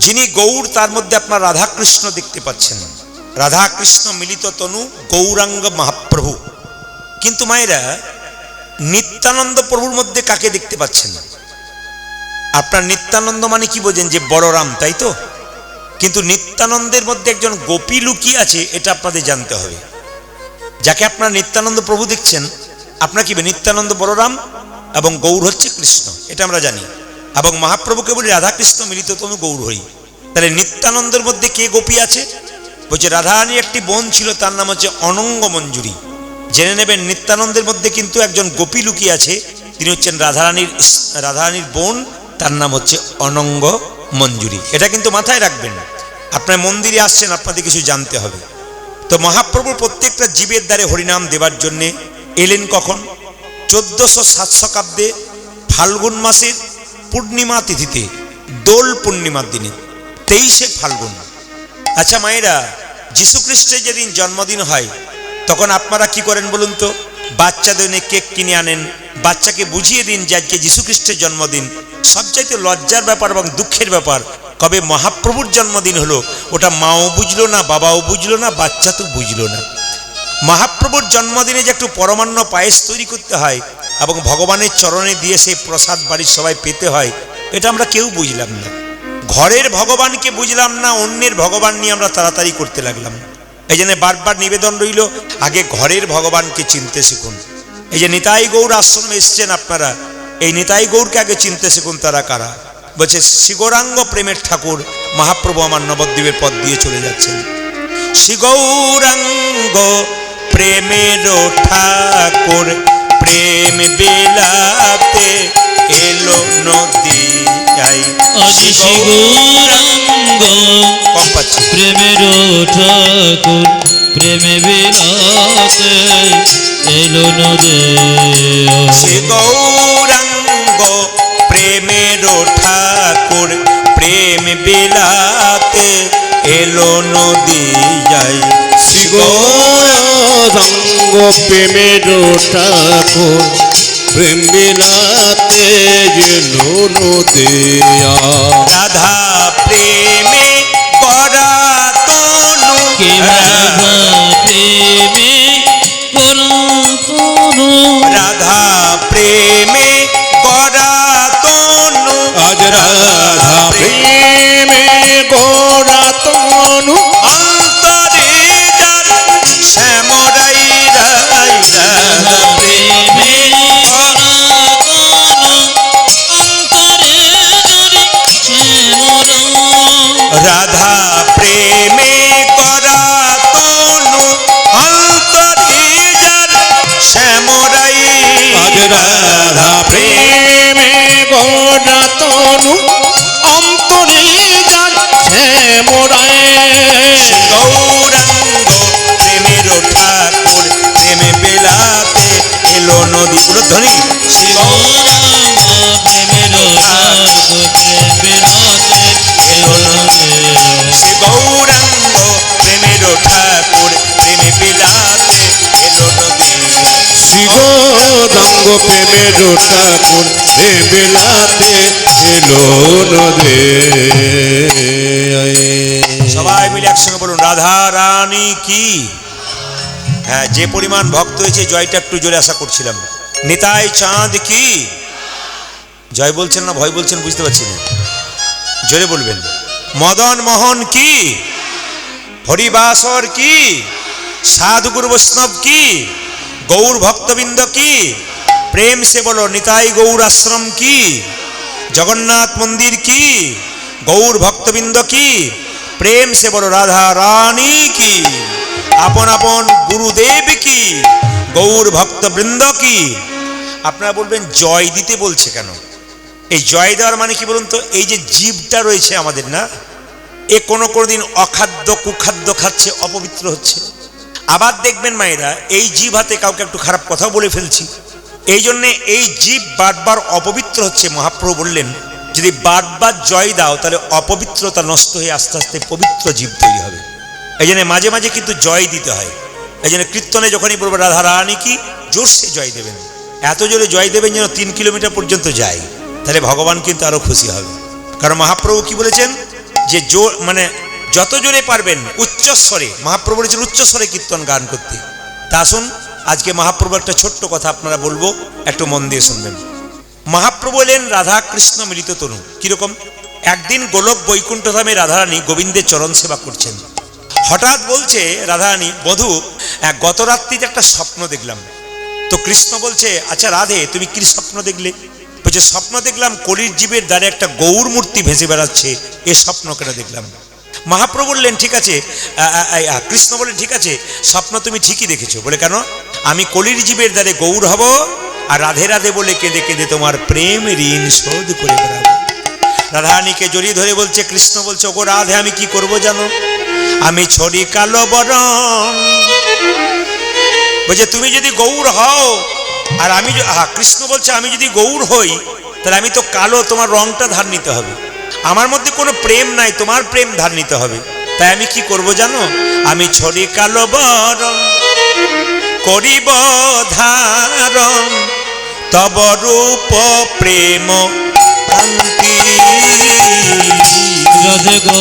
যিনি গৌর তার মধ্যে আপনার রাধা কৃষ্ণ দেখতে পাচ্ছেন, রাধা কৃষ্ণ মিলিত তনু গৌরাঙ্গ মহাপ্রভু। কিন্তু মায়েরা নিত্যানন্দ প্রভুর মধ্যে কাকে দেখতে পাচ্ছেন? আপনার নিত্যানন্দ মানে কি বোঝেন? যে বড়রাম, তাই তো? কিন্তু নিত্যানন্দের মধ্যে একজন গোপী লুকিয়ে আছে, এটা আপনাদের জানতে হবে। যাকে আপনার নিত্যানন্দ প্রভু দেখছেন, আপনার কি নিত্যানন্দ বড়রাম এবং গৌর হচ্ছে কৃষ্ণ, এটা আমরা জানি। এবং মহাপ্রভুকে বলি রাধা কৃষ্ণ মিলিত তনু গৌর হরি। তাহলে নিত্যানন্দের মধ্যে কে গোপী আছে? বলছে রাধারানীর একটি বোন ছিল, তার নাম হচ্ছে অনঙ্গ মঞ্জুরি। জেনে নেবেন নিত্যানন্দের মধ্যে কিন্তু একজন গোপী লুকিয়ে আছে, তিনি হচ্ছেন রাধারানীর বোন, তার নাম হচ্ছে অনঙ্গ মঞ্জুরি। এটা কিন্তু মাথায় রাখবেন। আপনার মন্দিরে আসছেন, আপনাদের কিছু জানতে হবে। তো মহাপ্রভুর প্রত্যেকটা জীবের দ্বারে হরিনাম দেবার জন্যে এলেন কখন? 1400 শতাব্দে ফাল্গুন মাসের পূর্ণিমা তিথিতে, দোল পূর্ণিমার দিনে, 23শে ফাল্গুন। আচ্ছা মায়েরা, যীশুখ্রিস্টের যেদিন জন্মদিন হয় তখন আপনারা কি করেন বলুন তো? বাচ্চাদের নিয়ে কেক কিনে আনেন, বাচ্চাকে বুঝিয়ে দিন যে আজকে যীশুখ্রিস্টের জন্মদিন। সবচাইতে লজ্জার ব্যাপার এবং দুঃখের ব্যাপার, কবে মহাপ্রভুর জন্মদিন হলো ওটা মাও বুঝলো না, বাবাও বুঝলো না, বাচ্চা তো বুঝলো না। মহাপ্রভুর জন্মদিনে যে একটু পরমান্ন পায়েস তৈরি করতে হয় এবং ভগবানের চরণে দিয়ে সেই প্রসাদ বাড়ির সবাই পেতে হয়, এটা আমরা কেউ বুঝলাম না। ঘরের ভগবানকে বুঝলাম না, অন্যের ভগবান নিয়ে আমরা তাড়াতাড়ি করতে লাগলাম। এই জন্য বারবার নিবেদন রইল, আগে ঘরের ভগবানকে চিনতে শিখুন। এই যে নিতাই গৌর আশ্রমে এসছেন আপনারা, এই নিতাই গৌরকে আগে চিনতে শিখুন। তারা কারা? বলছে শ্রীগৌরাঙ্গ প্রেমের ঠাকুর মহাপ্রভু আমার নবদ্বীপের পথ দিয়ে চলে যাচ্ছেন। শ্রীগৌরাঙ্গ প্রেমের ঠাকুর প্রেম বিলাতে এলো নদিয়ায়। শ্রীগৌরাঙ্গ প্রেমের ঠাকুর প্রেম বিলাতে এলো নদিয়ায়। শ্রীগৌরাঙ্গ প্রেমের ঠাকুর প্রেম বিলাতে এলো নদিয়ায়। শ্রীগৌরাঙ্গ প্রেমের ঠাকুর প্রেম বিলাতে এলো নদিয়ায়। রাধা প্রেমে করা তনু, রাধা প্রেমে করতনু, রাধা প্রেমে করা তনু, আজ রাধা প্রেমে গোরা তনু, অন্তরে যার শ্যামরাই রাই। রাধা প্রেমে করতনু, অন্তরে জুড়ে শ্যামরা। রাধা প্রেমে করা তনু, অন্তরে যার শ্যামরাই। আজ রাধা প্রেমে গোরা তনু, অন্তরে যার শ্যামরায়। গৌরাঙ্গ প্রেমের ঠাকুর প্রেমে বেলাতে এলো নদী। ধ্বনি গৌরাঙ্গ প্রেমের ঠাকুর প্রেম বিলাতে এলো নদিয়ায়। গৌরাঙ্গ প্রেমের ঠাকুর প্রেমে বেলাতে এলো নদী। শ্রীগৌরাঙ্গ প্রেমের ঠাকুর প্রেম বিলাতে এলো নদিয়ায়। সবাই মিলে একসঙ্গে বলুন রাধা রানী কি। হ্যাঁ, যে পরিমাণ ভক্ত হয়েছে জয়টা একটু জোরে আশা করছিলাম। নিতাই চাঁদ কি। জয় বলছেন না ভয় বলছেন বুঝতে পারছি না, জোরে বলবেন। মদন মোহন কি। হরিবাসর কি। সাধুগুরু বৈষ্ণব কি। গৌর ভক্তবৃন্দ কি। প্রেম সে বলো নিতাই গৌর আশ্রম কি। জগন্নাথ মন্দির কি। গৌর ভক্তবৃন্দ কি। প্রেম সে বলো রাধা রানী কি। আপন আপন গুরুদেব কি। গৌর ভক্তবৃন্দ কি। আপনারা বলবেন জয় দিতে বলছে কেন? এই জয় দেওয়ার মানে কি বলুন তো? এই যে জীবটা রয়েছে আমাদের, না, এ কোনো দিন অখাদ্য কুখাদ্য খাচ্ছে, অপবিত্র হচ্ছে। আবার দেখবেন মায়েরা, এই জীব হাতে কাউকে একটু খারাপ কথা বলে ফেলছি, এই জন্যে এই জীব বারবার অপবিত্র হচ্ছে। মহাপ্রভু বললেন যদি বারবার জয় দাও তাহলে অপবিত্রতা নষ্ট হয়ে আস্তে আস্তে পবিত্র জীব তৈরি হবে। এই জন্য মাঝে মাঝে কিন্তু জয় দিতে হয়। এই জন্য কীর্তনে যখনই বলবো রাধা রানী কি, জোরসে জয় দেবেন। এত জোরে জয় দেবেন যেন 3 কিলোমিটার পর্যন্ত যায়, তাহলে ভগবান কিন্তু আরো খুশি হবে। কারণ মহাপ্রভু কি বলেছেন? যে জোর মানে যত জোরে পারবেন উচ্চস্বরে, মহাপ্রভু বলেছেন উচ্চস্বরে কীর্তন গান করতে। তা আসুন আজকে মহাপ্রভু একটা ছোট্ট কথা আপনারা বলবো, একটু মন দিয়ে শুনবেন। মহাপ্রভু এলেন রাধা কৃষ্ণ মিলিত তনু। কিরকম? একদিন গোলক বৈকুণ্ঠ ধামে রাধারানী গোবিন্দের চরণ সেবা করছেন। হঠাৎ বলছে রাধারানী, বধূ গত রাত্রিতে একটা স্বপ্ন দেখলাম। তো কৃষ্ণ বলছে, আচ্ছা রাধে তুমি কি স্বপ্ন দেখলে? বলছে, স্বপ্ন দেখলাম কলির জীবের দ্বারে একটা গৌর মূর্তি ভেসে বেড়াচ্ছে, এ স্বপ্ন কেন দেখলাম। মহাপ্রভু বললেন ঠিক আছে, কৃষ্ণ বললেন ঠিক আছে, স্বপ্ন তুমি ঠিকই দেখেছো। বলে কেন? আমি কলির জীবের দ্বারে গৌর হব আর রাধে রাধে বলে কেঁদে কেঁদে তোমার প্রেম ঋণ শোধ করে বেড়াবো। রাধারানীকে জড়িয়ে ধরে বলছে, কৃষ্ণ বলছে, ওগো রাধে আমি কি করব জানো? আমি ছড়ি কালো বরণ। বলছে তুমি যদি গৌর হও আর আমি, কৃষ্ণ বলছে আমি যদি গৌর হই তাহলে আমি তো কালো, তোমার রংটা ধার নিতে হবে। আমার মধ্যে কোনো প্রেম নাই, তোমার প্রেম ধার নিতে হবে। তাই আমি কি করব জানো? আমি ছড়ি কালো বরণ করিব ধারণ তব রূপ প্রেম কান্তি। রাধে গো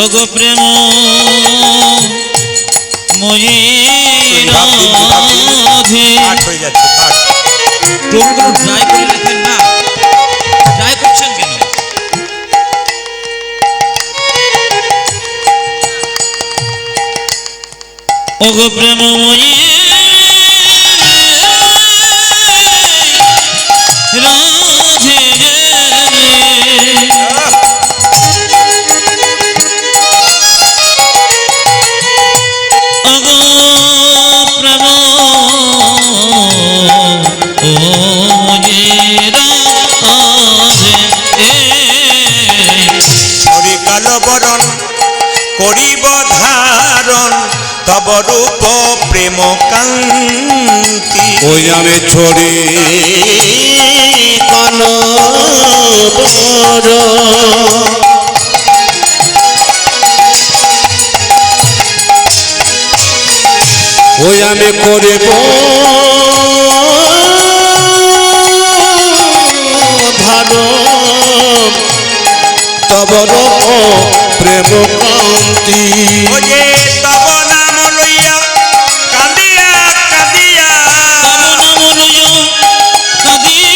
ওগো প্রেম মই রাধে। হয়ে যাচ্ছে তোমরা ট্রাই করে লেখেন না, ট্রাই করছেন কেন? ওগো প্রেম মই রাধে বরণ করিব ধারণ তব রূপ প্রেম কান্তি। ওই আমি ছড়ি কালো বরণ ওই আমি করিব ধারণ তব রূপ প্রেম কান্তি। ওরে তব নাম লইয়া কাঁদিয়া কাঁদিয়া, তব নাম লইয়া কাঁদিয়া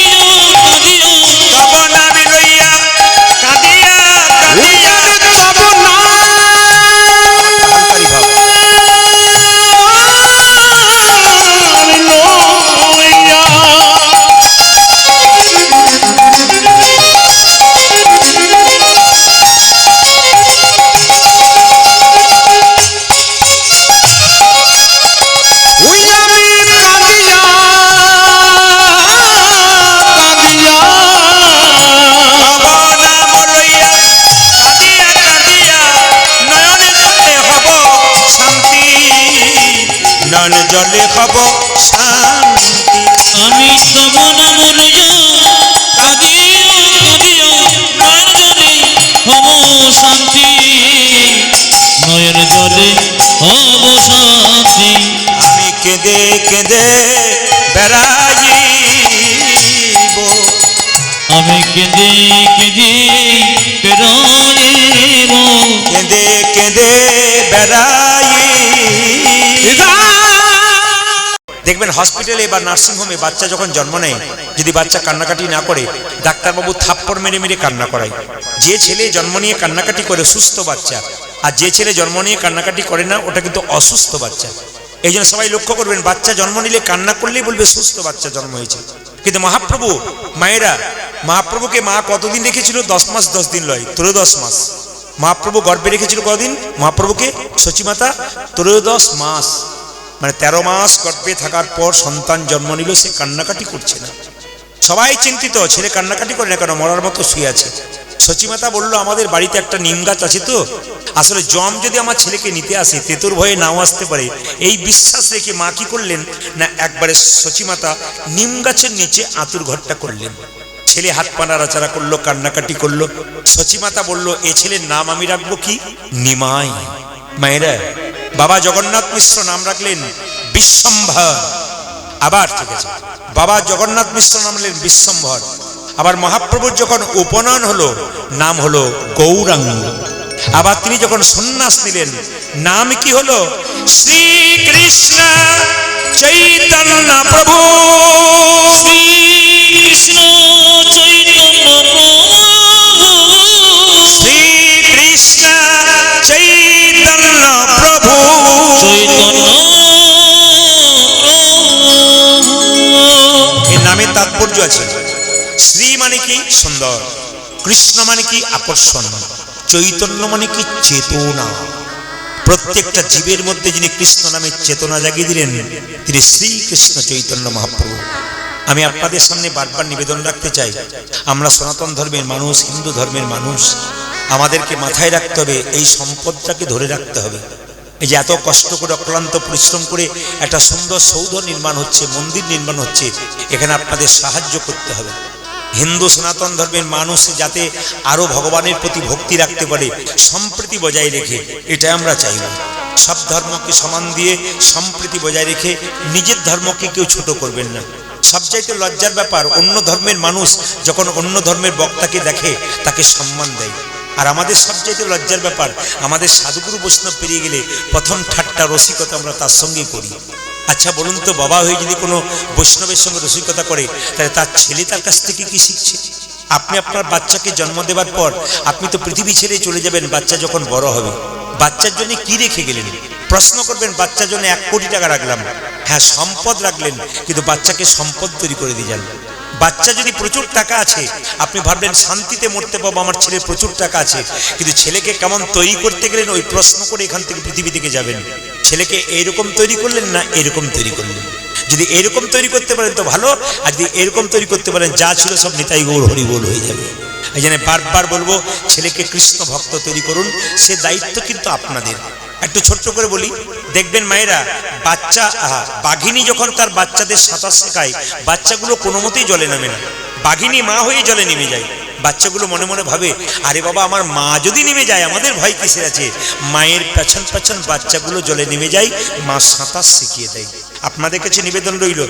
কাঁদিয়া, তব নাম লইয়া কাঁদিয়া কাঁদিয়া, তব নাম জলে হব শান্তি। আমি তব নাম লইয়া কাঁদিয়া কাঁদিয়া নয়ন জলে হব শান্তি, নয়ন জলে হব শান্তি। আমি কেঁদে কেঁদে বেড়াইব, আমি কেঁদে কেঁদে বেড়াইব, কেঁদে কেঁদে বেড়াইব। দেখবেন হসপিটালে বা নার্সিংহোমে বাচ্চা যখন জন্ম নেয়, যদি বাচ্চা কান্নাকাটি না করে ডাক্তারবাবু থাপ্পড় মেরে মেরে কান্না করায়। যে ছেলে জন্ম নিয়ে কান্নাকাটি করে সুস্থ বাচ্চা, আর যে ছেলে জন্ম নিয়ে কান্নাকাটি করে না ওটা কিন্তু অসুস্থ বাচ্চা। এই জন্য সবাই লক্ষ্য করবেন, বাচ্চা জন্ম নিলে কান্না করলেই বলবে সুস্থ বাচ্চা জন্ম হয়েছে। কিন্তু মহাপ্রভু মায়েরা, মহাপ্রভুকে মা কতদিন রেখেছিল? 10 মাস 10 দিন লয়, 13 মাস। মহাপ্রভু গর্ভে রেখেছিল কদিন মহাপ্রভুকে? সচিমাতা 13 মাস, মানে 13 মাস গর্ভে থাকার পর সন্তান জন্ম নিল, সে কান্নাকাটি করছে না। সবাই চিন্তিত, ছেলে কান্নাকাটি করে না কেন, মরার মতো শুয়ে আছে। সচিমাতা বলল, আমাদের বাড়িতে একটা নিম গাছ আছে, তো আসলে জম যদি আমার ছেলেকে নিতে আসে তেতুর ভয়ে নাও আসতে পারে, এই বিশ্বাস রেখে মা কি করলেন না, একবারে সচিমাতা নিম গাছের নিচে আঁতুর ঘরটা করলেন। ছেলে হাত পা নাড়াচাড়া করলো, কান্নাকাটি করলো। সচিমাতা বলল, এ ছেলের নাম আমি রাখবো কি? নিমাই। মায়েরা, বাবা জগন্নাথ মিশ্র নাম রাখলেন বিশ্বম্ভর। আবার ঠিক আছে, বাবা জগন্নাথ মিশ্র নাম রাখলেন বিশ্বম্ভর। আবার মহাপ্রভুর যখন উপনয়ন হলো, নাম হলো গৌরাঙ্গ। আবার তিনি যখন সন্ন্যাস নিলেন, নাম কি হলো? শ্রীকৃষ্ণ চৈতন্য প্রভু। শ্রীকৃষ্ণ চৈতন্য প্রভু, শ্রীকৃষ্ণ চৈতন্য প্রভু, চৈতন্য এই নামের তাৎপর্য আছে। শ্রী মানে কি? সুন্দর। কৃষ্ণ মানে কি? আকর্ষণ। চৈতন্য মানে কি? চেতনা। প্রত্যেকটা জীবের মধ্যে যিনি কৃষ্ণ নামের চেতনা জাগিয়ে দিলেন, তিনি শ্রীকৃষ্ণ চৈতন্য মহাপ্রভু। আমি আপনাদের সামনে বারবার নিবেদন রাখতে চাই, আমরা সনাতন ধর্মের মানুষ, হিন্দু ধর্মের মানুষ, আমাদেরকে মাথায় রাখতে হবে, এই সম্পদটাকে ধরে রাখতে হবে। এই যে এত কষ্ট করে অক্লান্ত পরিশ্রম করে একটা সুন্দর সৌধ নির্মাণ হচ্ছে, মন্দির নির্মাণ হচ্ছে, এখানে আপনাদের সাহায্য করতে হবে। হিন্দু সনাতন ধর্মের মানুষ যাতে আরো ভগবানের প্রতি ভক্তি রাখতে পারে, সম্প্রীতি বজায় রেখে, এটা আমরা চাইব। সব ধর্মকে সমান দিয়ে সম্প্রীতি বজায় রেখে নিজের ধর্মকে কেউ ছোট করবেন না। সবচাইতে লজ্জার ব্যাপার, অন্য ধর্মের মানুষ যখন অন্য ধর্মের বক্তাকে দেখে তাকে সম্মান দেয়। আর আমাদের সবচাইতে লজ্জার ব্যাপার, আমাদের সাধুগুরু বৈষ্ণব পেরিয়ে গেলে প্রথম ঠাট্টা রসিকতা আমরা তার সঙ্গেই করি। আচ্ছা বলুন তো, বাবা হয়ে যদি কোনো বৈষ্ণবের সঙ্গে রসিকতা করে, তাহলে তার ছেলে তার কাছ থেকে কি শিখছে? আপনি আপনার বাচ্চাকে জন্ম দেওয়ার পর আপনি তো পৃথিবী ছেড়ে চলে যাবেন, বাচ্চা যখন বড় হবে। বাচ্চার জন্য কি রেখে গেলেন? প্রশ্ন করবেন, বাচ্চার জন্য 1 কোটি টাকা রাখলাম। হ্যাঁ, সম্পদ রাখলেন, কিন্তু বাচ্চাকে সম্পদ তৈরি করে দিয়ে যান। বাচ্চা যদি প্রচুর টাকা আছে, আপনি ভাবলেন শান্তিতে মরতে পাবো, আমার ছেলের প্রচুর টাকা আছে, কিন্তু ছেলেকে কেমন তৈরি করতে গেলেন ওই প্রশ্ন করে এখান থেকে পৃথিবী থেকে যাবেন। ছেলেকে এইরকম তৈরি করলেন না এরকম তৈরি করলেন? যদি এরকম তৈরি করতে পারেন তো ভালো, আর যদি এরকম তৈরি করতে পারেন যা ছিল সব নিতাই গৌর হরি বল হয়ে যাবে। এই জন্য বারবার বলবো, ছেলেকে কৃষ্ণ ভক্ত তৈরি করুন, সে দায়িত্ব কিন্তু আপনাদের। একটু ছোট্ট করে বলি, দেখবেন মায়েরা, বাচ্চা বাঘিনী যখন তার বাচ্চাদের সাঁতার শেখায়, বাচ্চাগুলো কোনো মতেই জলে নামে না। বাঘিনী মা হয়ে জলে নেমে যায়। বাচ্চাগুলো মনে মনে ভাবে, আরে বাবা, আমার মা যদি নেমে যায় আমাদের ভয় কিসের আছে? মায়ের পেছন পেছন বাচ্চাগুলো জলে নেমে যায়, মা সাঁতার শিখিয়ে দেয়। আপনাদের কাছে নিবেদন রইল,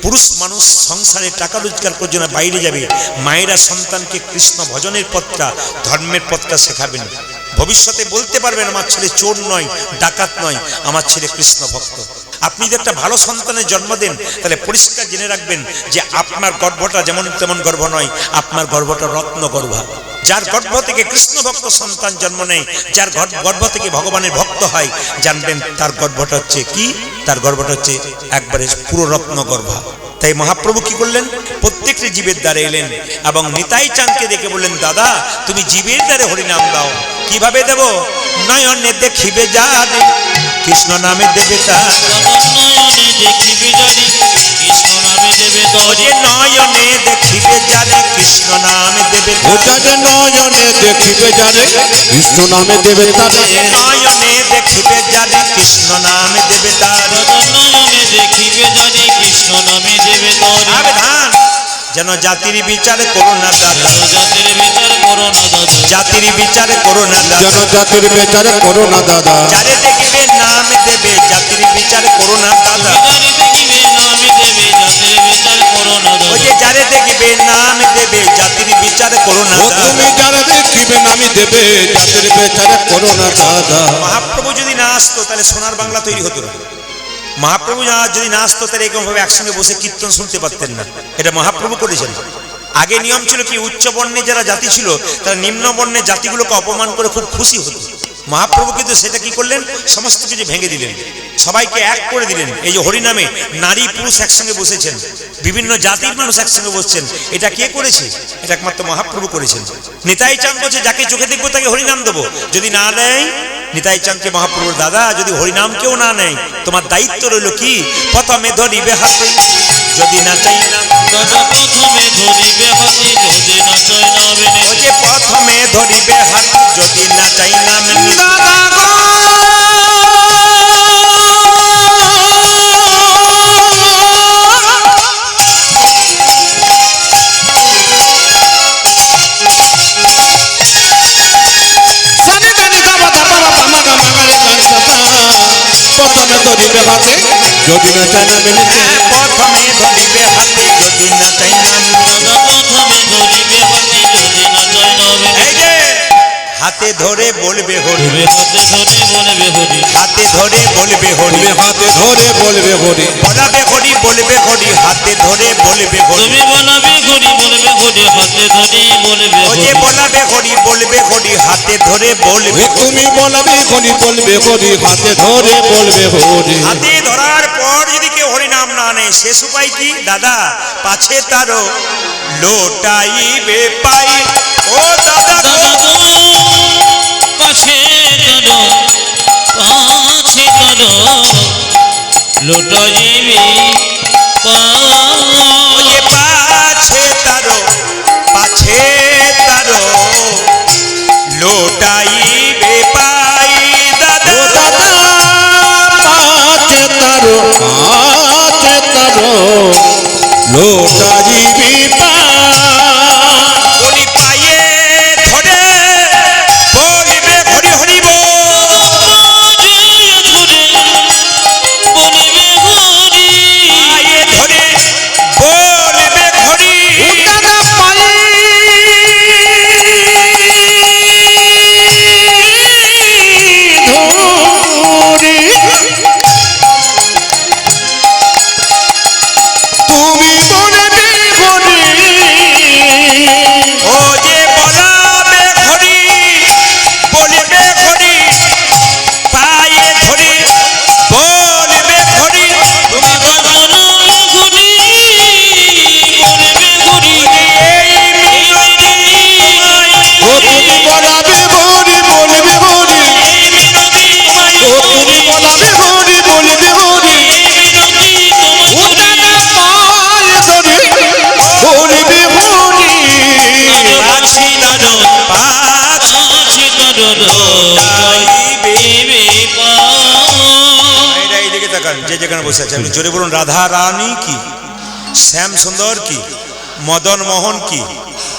পুরুষ মানুষ সংসারে টাকা রোজগার করার জন্য বাইরে যাবে, মায়েরা সন্তানকে কৃষ্ণ ভজনের পথটা, ধর্মের পথটা শেখাবেন। ভবিষ্যতে বলতে পারবেন, আমার ছেলে চোর নয়, ডাকাত নয়, আমার ছেলে কৃষ্ণ ভক্ত। আপনি যদি একটা ভালো সন্তানের জন্ম দেন, তাহলে পরিষ্কার জেনে রাখবেন যে আপনার গর্ভটা যেমন তেমন গর্ভ নয়, আপনার গর্ভটা রত্ন গর্ভা। যার গর্ভ থেকে কৃষ্ণ ভক্ত সন্তান জন্ম নেয়, যার গর্ভ থেকে ভগবানের ভক্ত হয়, জানবেন তার গর্ভটা হচ্ছে কি? তার গর্ভটা হচ্ছে একবারে পুরো রত্ন গর্ভা। তাই মহাপ্রভু কি করলেন? প্রত্যেকটি জীবের দ্বারে এলেন এবং নিতাই চাঁদকে দেখে বললেন, দাদা তুমি জীবের দ্বারে হরিনাম দাও। কিভাবে দেব? নয়নে দেখিবে যারে কৃষ্ণ নামে দেবে তার, নয়নে দেখিবে যারে কৃষ্ণ নামে দেবে তরে, নয়নে দেখিবে যারে কৃষ্ণ নামে দেবে ও তার, যারে নয়নে দেখিবে যারে কৃষ্ণ নামে দেবে তারে, নয়নে দেখিবে যারে কৃষ্ণ নামে দেবে তার, নয়নে দেখিবে যারে কৃষ্ণ নামে দেবে তরে। সাবধান, যেন জাতির বিচার করো না দাদা, জাতির বিচার করো না দাদা, জাতির বিচার করো না দাদা, জনজাতির বেচারে করো না দাদা, যারে দেখবে নাম দেবে জাতির বিচার করো না দাদা, যারে দেখিবে নামে দেবে জাতির বিচার করো না ওই দাদা। যে যারে দেখবে নাম দেবে জাতির বিচার করো না ও দাদা। তুমি যারে দেখিবে নামি দেবে জাতির বেচারে করো না দাদা। মহাপ্রভু যদি না আসতো তাহলে সোনার বাংলা তৈরি হতো না। মহাপ্রভু যদি না আসতো তাহলে এরকম ভাবে একসঙ্গে বসে কীর্তন শুনতে পারতেন না। এটা মহাপ্রভু করেছেন। আগে নিয়ম ছিল কি, উচ্চ বর্ণে যারা জাতি ছিল তারা নিম্ন বর্ণের জাতিগুলোকে অপমান করে খুব খুশি হতো। মহাপ্রভু কিন্তু সেটা কি করলেন? সমস্ত কিছু ভেঙে দিলেন, সবাইকে এক করে দিলেন। এই যে হরিনামে নারী পুরুষ একসঙ্গে বসেছেন, বিভিন্ন জাতির মানুষ একসঙ্গে বসছেন, এটা কে করেছে? এটা একমাত্র মহাপ্রভু করেছেন। নিতাই চাঁদ বলছে, যাকে চোখে দেখবো তাকে হরিনাম দেবো, যদি না দেয় নিতাই চাঁদকে মহাপ্রভুর, দাদা যদি হরিনাম কেউ না নেয় তোমার দায়িত্ব রইল কি? প্রথমে ধরিবে হাতে যদি না চাই না, দাদা প্রথমে ধরিবে হাতে যদি না চাই নামে, ও যে প্রথমে ধরিবে হাত যদি না চাই না মেনে। ধরিবে হাতে যদি না চায় না মিলিতে প্রথমে ধরিবে হাতে যদি না চাই না এই যে হাতে ধরে বলবে হরি হাতে ধরে বলবে হরি তুমি হাতে ধরে বলবে হরি বলাবে হরি বলবে হরি হাতে ধরে বলবে হরি ও যে বলাবে হরি বলবে হরি হাতে ধরে বলবে তুমি বলবে হরি বলবে হরি হাতে ধরে বলবে হরি হাতে ধরার পর যদি কেউ হরি নাম না নেয় শেষ উপায় কি দাদা পাছে তারও লোটাইবে পাই ও দাদা গো। লুটাইবি ও যে পাছে তারও লোটাইবে পাই দাদা ও দাদা পাছে তারো লোটাইবি পা বলি পায়ে ধরে বলবে হরি হরি বল পায়ে ধরে বলবে হরি দাদা পায়ে ধরে তুমি বলবে হরি ও যে বলাবে হরি বলবে হরি পায়ে ধরে বলবে হরি এই মিনতি ও তুমি বলাবে হরি বলবে হরি ও তুমি বলাবে হরি বলবে হরি ও দাদা পায়ে ধরে বলবে হরি পাছি পাছ এরা এইদিকে তাকান যে যেখানে বসে আছে আপনি জোরে বলুন রাধা রানী কি শ্যাম সুন্দর কি মদন মোহন কি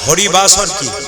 হরিবাসর কি